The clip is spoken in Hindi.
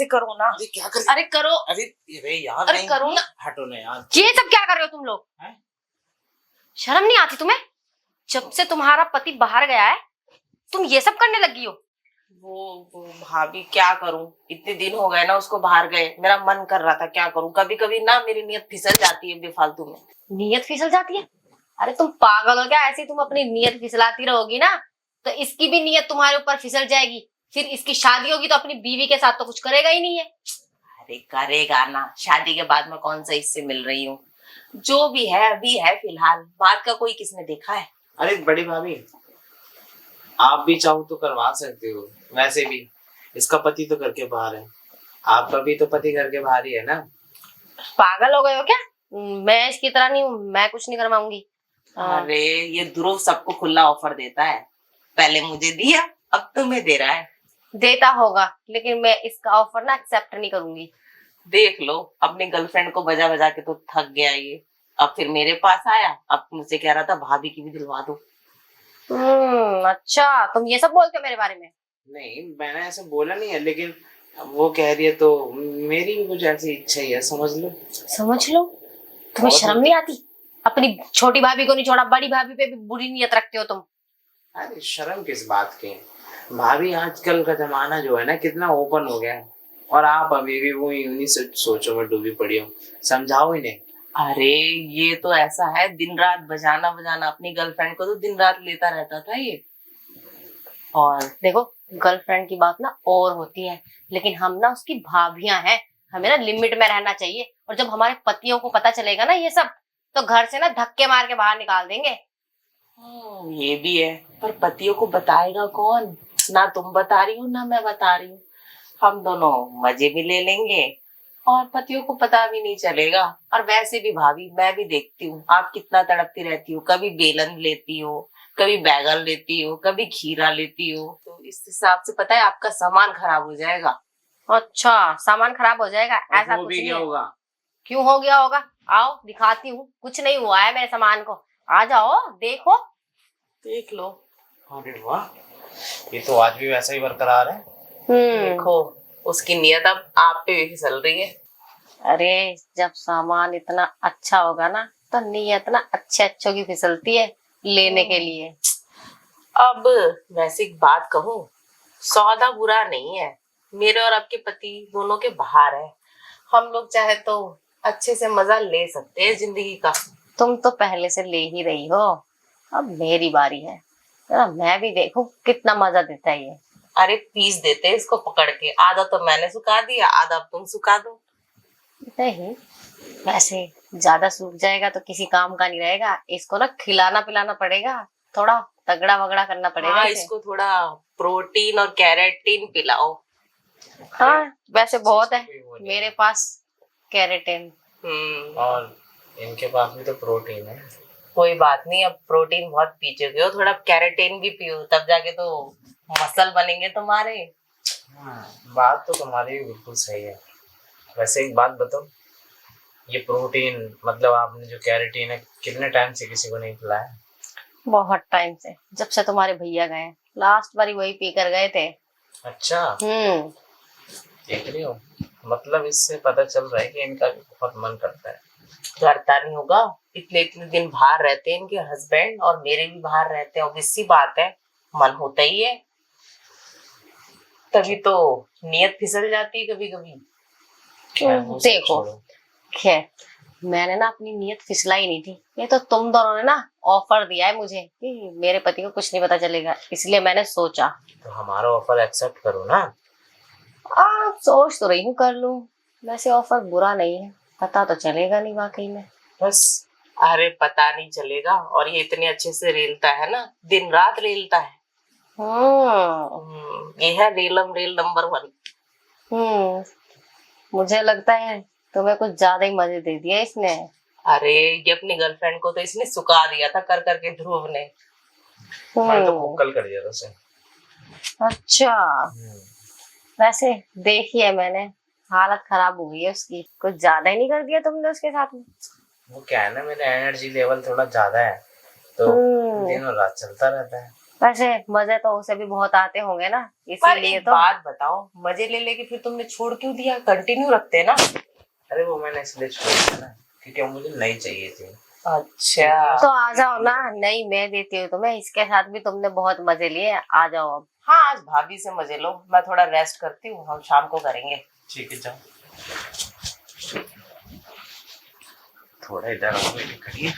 करो ना। अरे क्या कर, अरे करो। अरे यार अरे नहीं, करो ना। हटो ना यार। ये सब क्या कर रहे हो तुम लोग? शर्म नहीं आती तुम्हें? जब से तुम्हारा पति बाहर गया है तुम ये सब करने लगी हो। वो भाभी क्या करूं, इतने दिन हो गए ना उसको बाहर गए, मेरा मन कर रहा था, क्या करूं। कभी कभी ना मेरी नीयत फिसल जाती है बेफालतू में। नीयत फिसल जाती है? अरे तुम पागल हो क्या? ऐसे तुम अपनी नीयत फिसलाती रहोगी ना तो इसकी भी नीयत तुम्हारे ऊपर फिसल जाएगी। फिर इसकी शादी होगी तो अपनी बीवी के साथ तो कुछ करेगा ही नहीं है। अरे करेगा ना, शादी के बाद में कौन सा इससे मिल रही हूँ। जो भी है अभी है फिलहाल, बाद का कोई किसने देखा है। अरे बड़ी भाभी, आप भी चाहो तो करवा सकते हो। वैसे भी इसका पति तो घर के बाहर है, आपका भी तो पति घर के बाहर ही है ना। पागल हो गए हो क्या? मैं इसकी तरह नहीं हूँ, मैं कुछ नहीं करवाऊंगी। अरे ये ध्रुव सबको खुला ऑफर देता है, पहले मुझे दिया अब तुम्हें दे रहा है। देता होगा लेकिन मैं इसका ऑफर ना एक्सेप्ट नहीं करूंगी। देख लो, अपनी गर्लफ्रेंड को बजा बजा के तो थक गया ये, अब फिर मेरे पास आया, अब मुझसे कह रहा था भाभी की भी दिलवा दो। अच्छा तुम ये सब बोलते हो मेरे बारे में? नहीं, मैंने ऐसे बोला नहीं है, लेकिन वो कह रही है तो मेरी भी कुछ ऐसी इच्छा ही है, समझ लो। समझ लो? तुम्हें शर्म नहीं आती? अपनी छोटी भाभी को नहीं छोड़ा, बड़ी भाभी पे भी बुरी नीयत रखते हो तुम। अरे शर्म किस बात की भाभी, आजकल का जमाना जो है ना कितना ओपन हो गया है, और आप अभी भी वो उन्हीं सोचों में डूबी पड़ी हो। समझाओ इन्हें। अरे ये तो ऐसा है, दिन रात बजाना बजाना, अपनी गर्लफ्रेंड को तो दिन रात लेता रहता था ये। और देखो, गर्लफ्रेंड की बात ना और होती है, लेकिन हम ना उसकी भाभियां हैं, हमें ना लिमिट में रहना चाहिए। और जब हमारे पतियों को पता चलेगा ना ये सब, तो घर से ना धक्के मार के बाहर निकाल देंगे। ये भी है, पर पतियों को बताएगा कौन? ना तुम बता रही हो ना मैं बता रही हूँ, हम दोनों मजे भी ले लेंगे और पतियों को पता भी नहीं चलेगा। और वैसे भी भाभी, मैं भी देखती हूँ आप कितना तड़पती रहती हो, कभी बेलन लेती हो, कभी बैगन लेती हो, कभी खीरा लेती हो, तो इस हिसाब से पता है आपका सामान खराब हो जाएगा। अच्छा सामान खराब हो जाएगा? ऐसा कुछ नहीं होगा। क्यों हो गया होगा? आओ दिखाती हूँ, कुछ नहीं हुआ है मेरे सामान को। आ जाओ देखो। देख लो। अरे वाह, ये तो आज भी वैसा ही बरकरार है। देखो उसकी नीयत अब आप पे भी फिसल रही है। अरे जब सामान इतना अच्छा होगा ना तो नीयत ना अच्छे अच्छों की फिसलती है लेने के लिए। अब वैसे एक बात कहूँ, सौदा बुरा नहीं है, मेरे और आपके पति दोनों के बाहर है, हम लोग चाहे तो अच्छे से मजा ले सकते हैं जिंदगी का। तुम तो पहले से ले ही रही हो, अब मेरी बारी है, जरा मैं भी देखूं कितना मजा देता है ये। अरे पीस देते हैं इसको पकड़ के, आधा तो मैंने सुखा दिया, आधा तुम सुखा दो। नहीं, वैसे ज्यादा सूख जाएगा तो किसी काम का नहीं रहेगा, इसको ना खिलाना पिलाना पड़ेगा, थोड़ा तगड़ा वगड़ा करना पड़ेगा। हाँ, इसको थोड़ा प्रोटीन और कैरेटीन पिलाओ। हाँ वैसे बहुत है मेरे पास कैरेटीन। और इनके पास भी तो प्रोटीन है। कोई बात नहीं, अब प्रोटीन बहुत पी चुके हो, थोड़ा कैरेटीन भी पियो, तब जाके तो मसल बनेंगे तुम्हारे। बात तो तुम्हारी बिल्कुल सही है। वैसे एक बात बताओ, ये प्रोटीन मतलब आपने जो कैरेटीन है कितने टाइम से किसी को नहीं पिलाया? बहुत टाइम से, जब से तुम्हारे भैया गए, लास्ट बारी वही पी कर गए थे। अच्छा, देख रही हो, मतलब इससे पता चल रहा है कि इनका भी बहुत मन करता है। करता नहीं होगा, इतने इतने दिन बाहर रहते हैं इनके हस्बैंड, और मेरे भी बाहर रहते हैं, ऑब्वियस सी बात है, मन होता ही है, तभी तो नियत फिसल जाती है कभी कभी। देखो खैर, मैंने ना अपनी नियत फिसलाई नहीं थी, ये तो तुम दोनों ने ना ऑफर दिया है मुझे कि मेरे पति को कुछ नहीं पता चलेगा, इसलिए मैंने सोचा। तो हमारा ऑफर एक्सेप्ट करो ना। सोच तो रही हूँ कर लूं, वैसे ऑफर बुरा नहीं है, पता तो चलेगा नहीं वाकई में। बस। अरे पता नहीं चलेगा, और ये इतने अच्छे से रेलता है ना, दिन रात रेलता है। ये है रेलम रेल नंबर 1। मुझे लगता है तुम्हें कुछ ज्यादा ही मजे दे दिए इसने। अरे ये अपनी गर्लफ्रेंड को तो इसने सुखा दिया था कर करके, ध्रुव ने। मैंने तो कुक्कल कर दिया था उसे। अच्छा, वैसे देखी है मैंने, हालत खराब हो गई है उसकी, कुछ ज्यादा ही नहीं कर दिया तुमने उसके साथ में? वो क्या है ना, मेरा एनर्जी लेवल थोड़ा ज्यादा है तो दिनों रात चलता रहता है। वैसे मजे तो उसे भी बहुत आते होंगे ना, पर इसीलिए एक तो। बात बताओ, मजे ले लेके फिर तुमने छोड़ क्यों दिया? कंटिन्यू रखते ना। अरे वो मैंने इसलिए छोड़ दिया ना, क्योंकि वो मुझे नहीं चाहिए थी। अच्छा। तो आ जाओ ना, नहीं मैं देती हूँ तुम्हें, इसके साथ भी तुमने बहुत मजे लिए, आ जाओ अब। हाँ, आज भाभी से मजे लो, मैं थोड़ा रेस्ट करती हूँ, हम शाम को करेंगे। ठीक है, जाओ। थोड़ा इधर आओ, करिए।